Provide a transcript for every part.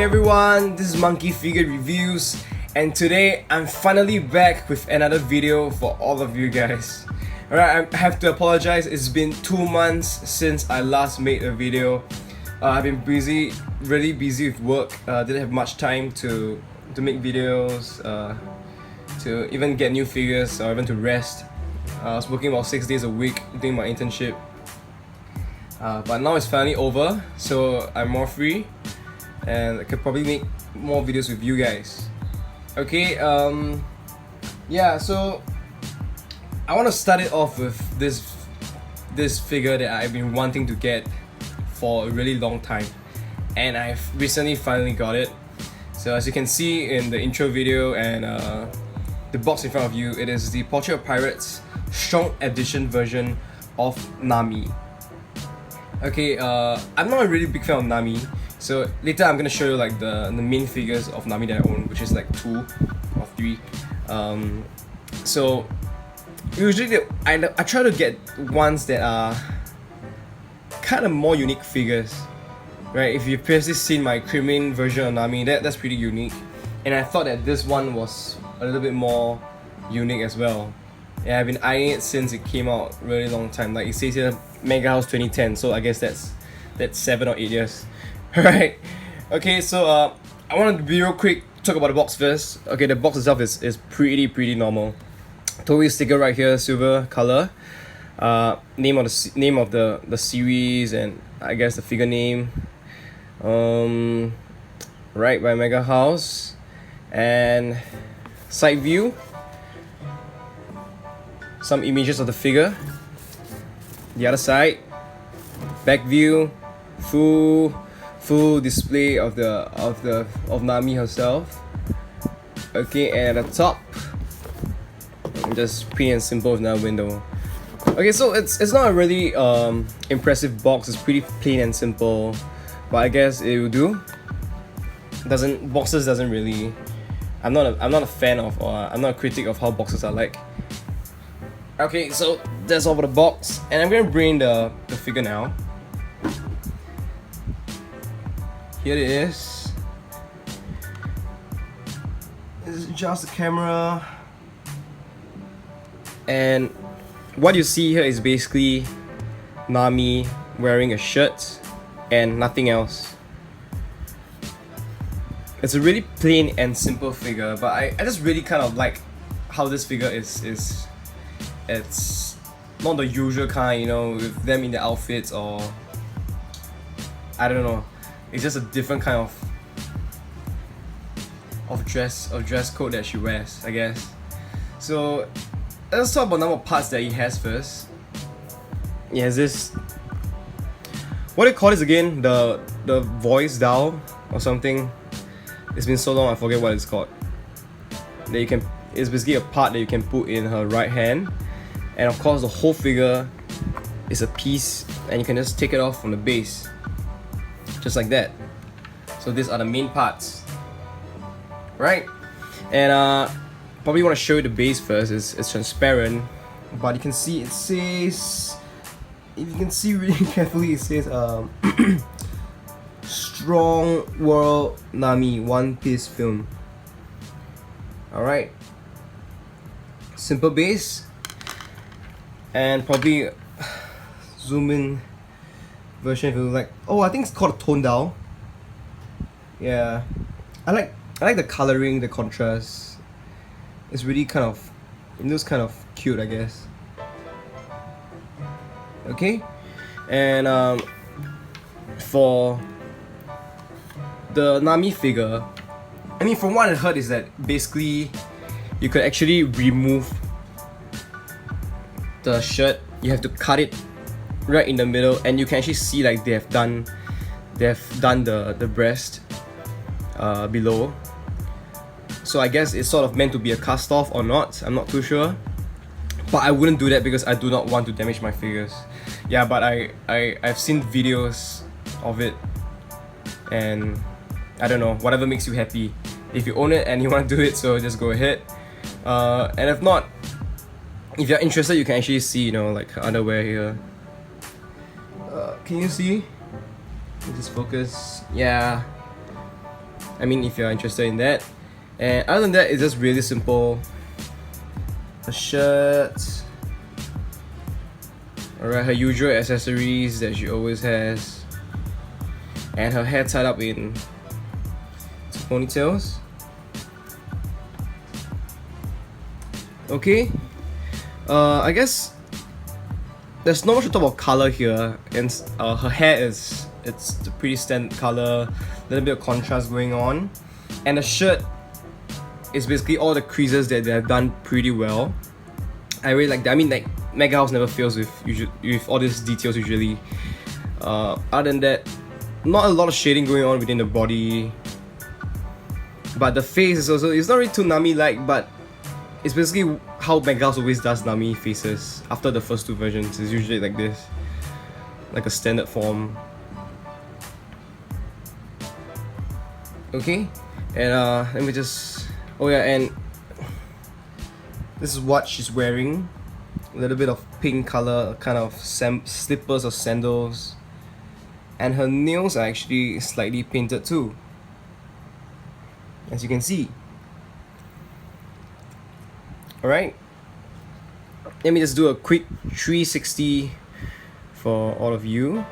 everyone, this is Monkey Figure Reviews, and today I'm finally back with another video for all of you guys. Alright, I have to apologize, it's been 2 months since I last made a video. I've been busy, really busy with work, didn't have much time to make videos, to even get new figures or even to rest. I was working about 6 days a week doing my internship. But now it's finally over, so I'm more free and I could probably make more videos with you guys. Okay, yeah, so I want to start it off with this figure that I've been wanting to get for a really long time, and I've recently finally got it. So as you can see in the intro video and the box in front of you, it is the Portrait of Pirates Strong Edition version of Nami. Okay, I'm not a really big fan of Nami, so later I'm gonna show you like the main figures of Nami that I own, which is like 2 or 3. So usually I try to get ones that are kind of more unique figures, right? If you've previously seen my Crimin version of Nami, that's pretty unique, and I thought that this one was a little bit more unique as well. Yeah, I've been eyeing it since it came out really long time. Like it says here, MEGAHOUSE 2010, so I guess that's 7 or 8 years. Alright, okay, so I want to be real quick, talk about the box first. Okay, the box itself is pretty normal. Toei sticker right here, silver color. Name of the series, and I guess the figure name. Right by MEGAHOUSE, and side view. Some images of the figure. The other side, back view, full display of Nami herself. Okay, and at the top, just plain and simple with another window. Okay, so it's not a really impressive box. It's pretty plain and simple, but I guess it will do. Boxes doesn't really. I'm not a fan of, or I'm not a critic of how boxes are like. Okay, so that's all for the box, and I'm gonna bring the figure now. Here it is. This is just the camera, and what you see here is basically Nami wearing a shirt and nothing else. It's a really plain and simple figure, but I just really kind of like how this figure is. It's not the usual kind, you know, with them in the outfits, or I don't know. It's just a different kind of dress code that she wears, I guess. So let's talk about the number of parts that he has first. He has this, what do you call this again? The voice dial or something. It's been so long I forget what it's called. That you can. It's basically a part that you can put in her right hand. And of course the whole figure is a piece, and you can just take it off from the base, just like that. So these are the main parts, right? And probably want to show you the base first. It's transparent, but you can see it says, if you can see really carefully, it says Strong World Nami One Piece Film. Alright, simple base. And probably zoom in version if you like. Oh, I think it's called a tone dial. Yeah, I like the coloring, the contrast. It's really kind of, it looks kind of cute, I guess. Okay, and for the Nami figure, I mean, from what I heard is that basically you could actually remove the shirt. You have to cut it right in the middle, and you can actually see like they have done the breast below. So I guess it's sort of meant to be a cast off or not, I'm not too sure, but I wouldn't do that because I do not want to damage my figures. Yeah, but I've seen videos of it, and I don't know, whatever makes you happy. If you own it and you want to do it, so just go ahead, and if not, if you're interested, you can actually see, you know, like underwear here. Can you see? Just focus. Yeah. I mean, if you're interested in that. And other than that, it's just really simple. A shirt. Alright, her usual accessories that she always has. And her hair tied up in ponytails. Okay. I guess there's not much to talk about color here, and her hair it's a pretty standard color, a little bit of contrast going on, and the shirt is basically all the creases that they have done pretty well. I really like that. I mean, like, MEGAHOUSE never fails with all these details usually. Other than that, not a lot of shading going on within the body, but the face is also, it's not really too Nami-like, but it's basically how MEGAHOUSE always does Nami faces after the first two versions. It's usually like this, like a standard form. Okay, and let me just, oh yeah, and this is what she's wearing. A little bit of pink color, kind of slippers or sandals, and her nails are actually slightly painted too, as you can see. Alright, let me just do a quick 360 for all of you.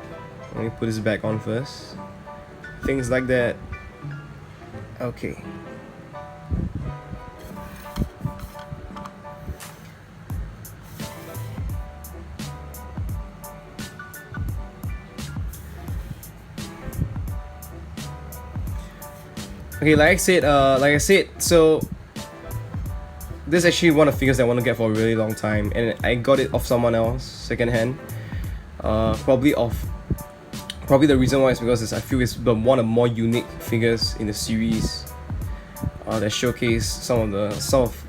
Let me put this back on first. Things like that. Okay. Okay, like I said, so this is actually one of the figures that I want to get for a really long time, and I got it off someone else, secondhand. Probably the reason why is because I feel it's one of the more unique figures in the series that showcase some of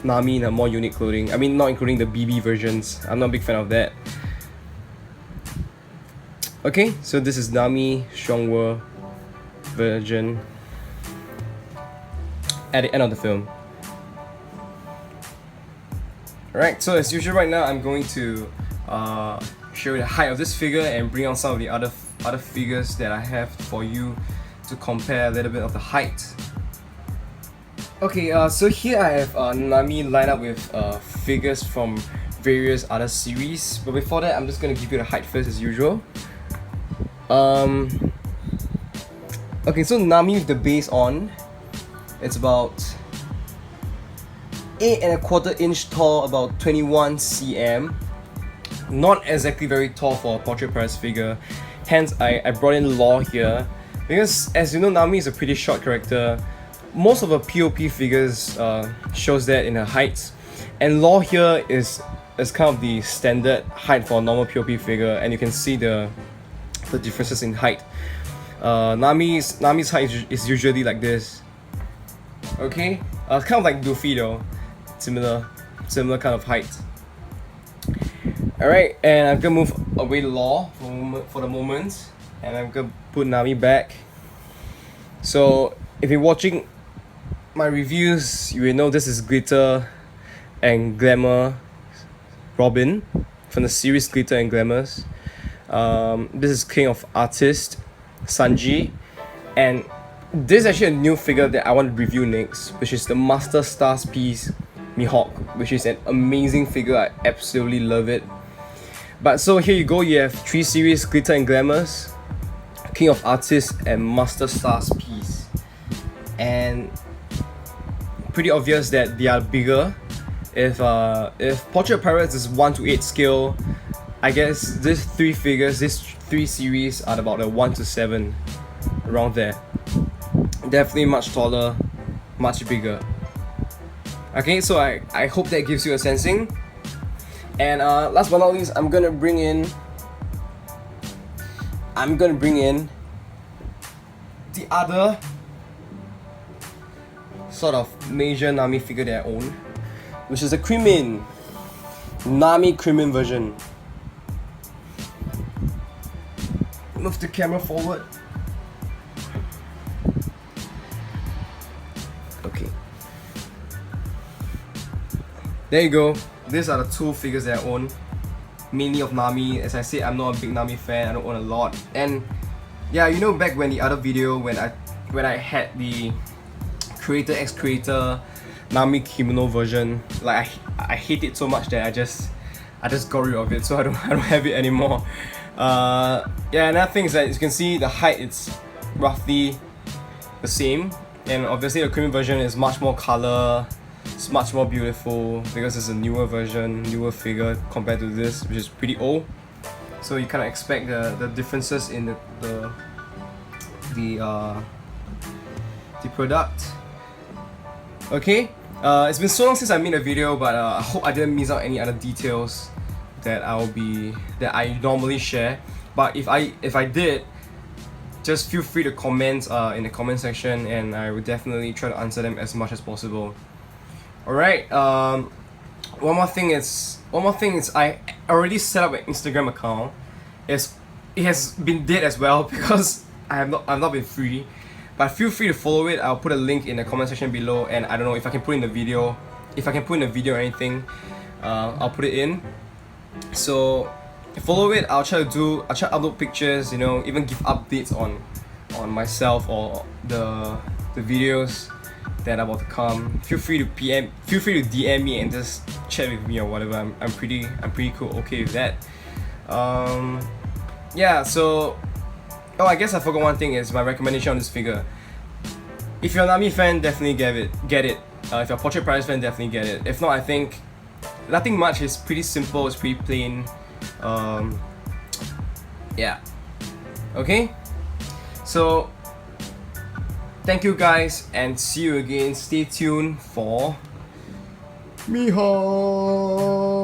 Nami in her more unique clothing. I mean, not including the BB versions. I'm not a big fan of that. Okay, so this is Nami Strongworld version at the end of the film. Alright, so as usual right now, I'm going to show you the height of this figure and bring on some of the other figures that I have for you to compare a little bit of the height. Okay, so here I have Nami lined up with figures from various other series, but before that I'm just going to give you the height first as usual. Okay, so Nami with the base on, it's about 8¼ inch tall, about 21 cm. Not exactly very tall for a portrait price figure, hence I brought in Law here, because as you know, Nami is a pretty short character. Most of her P.O.P figures shows that in her height, and Law here is kind of the standard height for a normal P.O.P figure, and you can see the differences in height. Nami's height is usually like this. Okay, kind of like Luffy though, similar kind of height. Alright, and I'm gonna move away Law for the moment, and I'm gonna put Nami back. So if you're watching my reviews, you will know this is Glitter and Glamour Robin from the series Glitter and Glamours. This is King of Artists Sanji, and this is actually a new figure that I want to review next, which is the Master Stars piece Mihawk, which is an amazing figure. I absolutely love it. But so here you go, you have 3 series Glitter and Glamours, King of Artists, and Master Stars piece, and pretty obvious that they are bigger. If Portrait Pirates is 1:8 scale, I guess these 3 figures, these 3 series are about a 1:7, around there. Definitely much taller, much bigger. Okay, so I hope that gives you a sensing. And last but not least, I'm gonna bring in the other sort of major Nami figure that I own, which is the Krimin Nami Krimin version. Move the camera forward. Okay. There you go. These are the 2 figures that I own, mainly of Nami. As I said, I'm not a big Nami fan. I don't own a lot. And yeah, you know, back when the other video, when I when I had the Creator X Creator Nami kimono version. Like I hate it so much that I just got rid of it, so I don't have it anymore. Yeah, another thing is that you can see the height, it's roughly the same, and obviously the creamy version is much more color, it's much more beautiful because it's a newer version, newer figure compared to this, which is pretty old. So you kind of expect the differences in the product. Okay, it's been so long since I made a video, but I hope I didn't miss out any other details that I normally share. But if I did, just feel free to comment in the comment section, and I will definitely try to answer them as much as possible. Alright, one more thing is I already set up an Instagram account. It has been dead as well because I've not been free. But feel free to follow it. I'll put a link in the comment section below, and I don't know if I can put in the video. If I can put in a video or anything, I'll put it in. So follow it. I'll try to upload pictures, you know, even give updates on myself or the videos that are about to come. Feel free to DM me and just chat with me or whatever. I'm pretty cool, okay with that. Yeah, so I guess I forgot one thing, is my recommendation on this figure. If you're a Nami fan, definitely get it. If you're a Portrait Prize fan, definitely get it. If not, I think nothing much. It's pretty simple, it's pretty plain. Yeah. Okay? So thank you guys, and see you again. Stay tuned for MEGAHOUSE.